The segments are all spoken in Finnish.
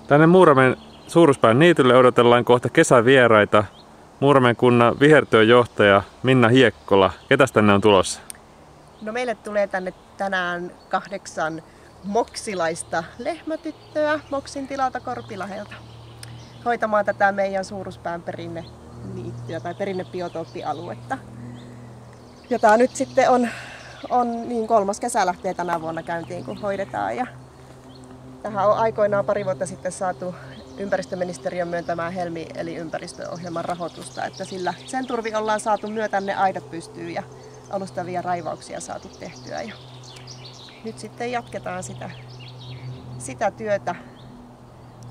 Tänne Muuramen Suuruspään niitylle odotellaan kohta kesävieraita. Muuramen kunnan vihertyöjohtaja Minna Hiekkola. Ketäs tänne on tulossa? No meille tulee tänne tänään 8 moksilaista lehmätyttöä Moksin tilalta Korpilahelta hoitamaan tätä meidän Suuruspään perinneniittyä tai perinnebiotooppialuetta, jota nyt sitten on niin 3. kesä lähtee tänä vuonna käyntiin, kun hoidetaan. Ja tähän on aikoinaan pari vuotta sitten saatu ympäristöministeriön myöntämään Helmi eli ympäristöohjelman rahoitusta, että sen turvi ollaan saatu tänne aidat pystyyn ja alustavia raivauksia saatu tehtyä. Ja nyt sitten jatketaan sitä työtä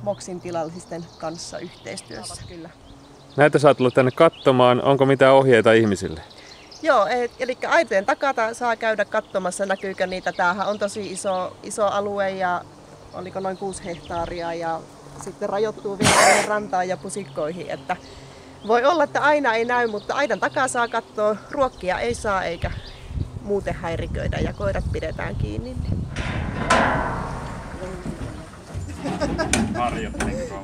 Moksin tilallisten kanssa yhteistyössä. Kyllä. Näitä saa tulla tänne katsomaan. Onko mitään ohjeita ihmisille? Joo, eli aitojen takaa saa käydä katsomassa, näkyykö niitä. Tämähän on tosi iso alue ja oliko noin 6 hehtaaria ja sitten rajoittuu vielä rantaan ja pusikkoihin. Että voi olla, että aina ei näy, mutta aidan takaa saa katsoa. Ruokkia ei saa eikä muuten häiriköidä ja koirat pidetään kiinni. Harjoitteliko